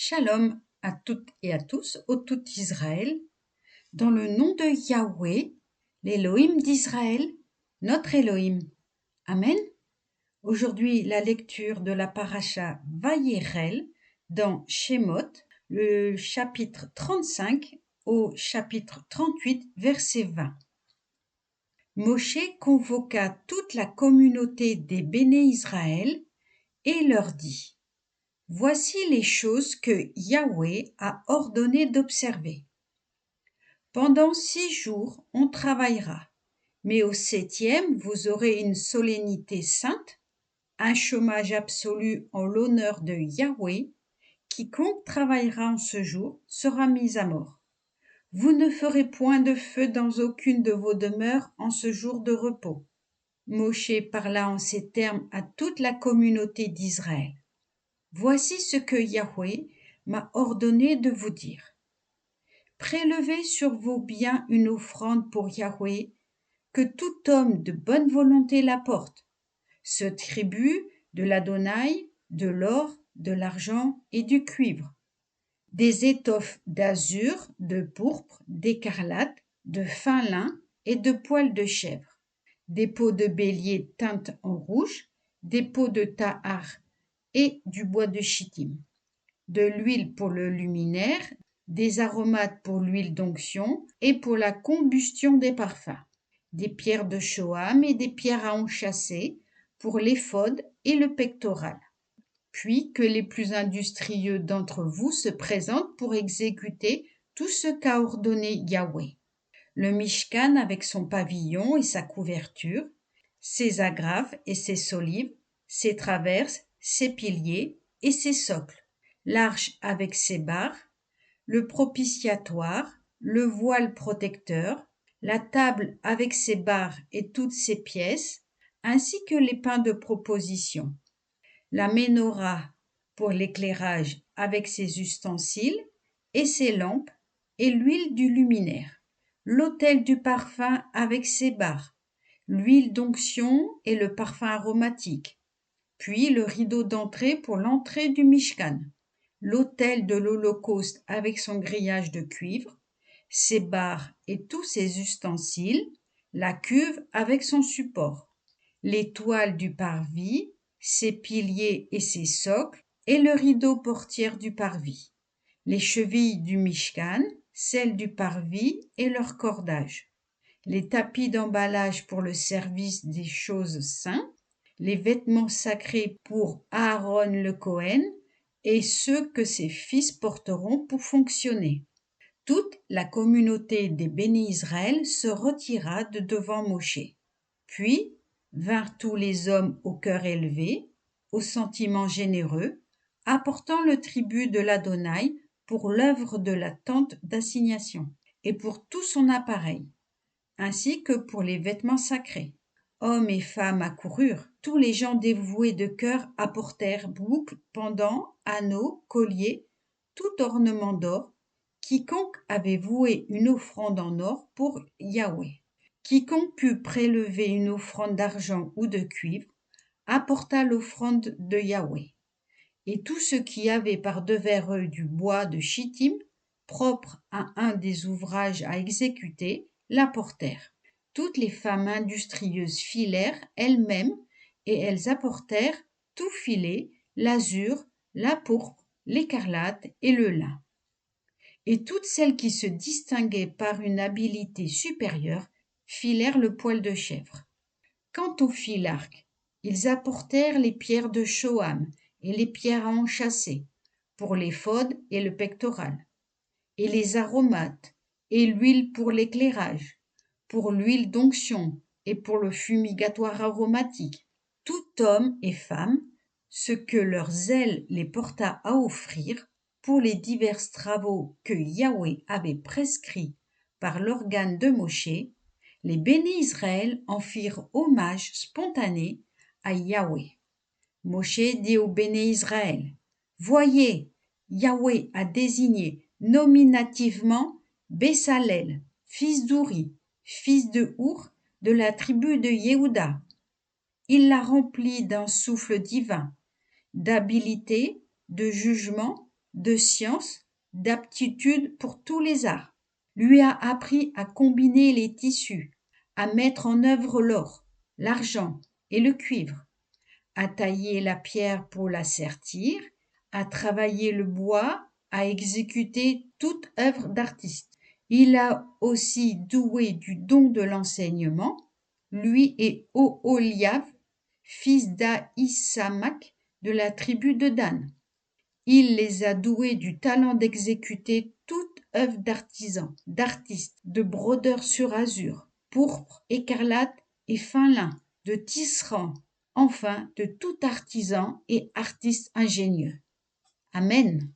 Shalom à toutes et à tous, ô tout Israël, dans le nom de Yahweh, l'Élohim d'Israël, notre Élohim. Amen. Aujourd'hui, la lecture de la paracha Vayérel dans Shemot, le chapitre 35 au chapitre 38, verset 20. Moshe convoqua toute la communauté des Béné Israël et leur dit: Voici les choses que Yahweh a ordonné d'observer. Pendant 6 jours, on travaillera, mais au 7e, vous aurez une solennité sainte, un chômage absolu en l'honneur de Yahweh. Quiconque travaillera en ce jour sera mis à mort. Vous ne ferez point de feu dans aucune de vos demeures en ce jour de repos. Moshe parla en ces termes à toute la communauté d'Israël. Voici ce que Yahweh m'a ordonné de vous dire. Prélevez sur vos biens une offrande pour Yahweh, que tout homme de bonne volonté l'apporte. Ce tribut de l'Adonai, de l'or, de l'argent et du cuivre, des étoffes d'azur, de pourpre, d'écarlate, de fin lin et de poils de chèvre, des peaux de bélier teintes en rouge, des peaux de tahar et du bois de chittim, de l'huile pour le luminaire, des aromates pour l'huile d'onction et pour la combustion des parfums, des pierres de shoham et des pierres à enchâsser pour l'éphod et le pectoral. Puis que les plus industrieux d'entre vous se présentent pour exécuter tout ce qu'a ordonné Yahweh. Le Mishkan avec son pavillon et sa couverture, ses agrafes et ses solives, ses traverses, ses piliers et ses socles, l'arche avec ses barres, le propitiatoire, le voile protecteur, la table avec ses barres et toutes ses pièces, ainsi que les pains de proposition, la ménorah pour l'éclairage avec ses ustensiles et ses lampes et l'huile du luminaire, l'autel du parfum avec ses barres, l'huile d'onction et le parfum aromatique, puis le rideau d'entrée pour l'entrée du Mishkan, l'autel de l'Holocauste avec son grillage de cuivre, ses barres et tous ses ustensiles, la cuve avec son support, les toiles du parvis, ses piliers et ses socles, et le rideau portière du parvis, les chevilles du Mishkan, celles du parvis et leur cordage, les tapis d'emballage pour le service des choses saintes, les vêtements sacrés pour Aaron le Cohen et ceux que ses fils porteront pour fonctionner. Toute la communauté des Béné Israël se retira de devant Moshe. Puis vinrent tous les hommes au cœur élevé, au sentiment généreux, apportant le tribut de l'Adonai pour l'œuvre de la tente d'assignation et pour tout son appareil, ainsi que pour les vêtements sacrés. Hommes et femmes accoururent, tous les gens dévoués de cœur apportèrent boucles, pendants, anneaux, colliers, tout ornement d'or. Quiconque avait voué une offrande en or pour Yahweh. Quiconque put prélever une offrande d'argent ou de cuivre, apporta l'offrande de Yahweh. Et tous ceux qui avaient par devers eux du bois de chittim, propre à un des ouvrages à exécuter, l'apportèrent. Toutes les femmes industrieuses filèrent elles-mêmes, et elles apportèrent tout filé, l'azur, la pourpre, l'écarlate et le lin. Et toutes celles qui se distinguaient par une habileté supérieure filèrent le poil de chèvre. Quant aux filarques, ils apportèrent les pierres de shoham et les pierres à enchâsser pour l'éphod et le pectoral, et les aromates et l'huile pour l'éclairage, pour l'huile d'onction et pour le fumigatoire aromatique. Tout homme et femme, ce que leur zèle les porta à offrir pour les divers travaux que Yahweh avait prescrits par l'organe de Moshe, les Béné Israël en firent hommage spontané à Yahweh. Moshe dit aux Béné Israël: Voyez, Yahweh a désigné nominativement Bessalel, fils d'Ouri, fils de Our, de la tribu de Yehuda. Il l'a rempli d'un souffle divin, d'habileté, de jugement de science, d'aptitude pour tous les arts, lui a appris à combiner les tissus, à mettre en œuvre l'or, l'argent et le cuivre, à tailler la pierre pour la sertir, à travailler le bois, à exécuter toute œuvre d'artiste. Il a aussi doué du don de l'enseignement, lui et Oholiab, fils d'Ahisamach de la tribu de Dan. Il les a doués du talent d'exécuter toute œuvre d'artisan, d'artiste, de brodeur sur azur, pourpre, écarlate et fin lin, de tisserand, enfin de tout artisan et artiste ingénieux. Amen.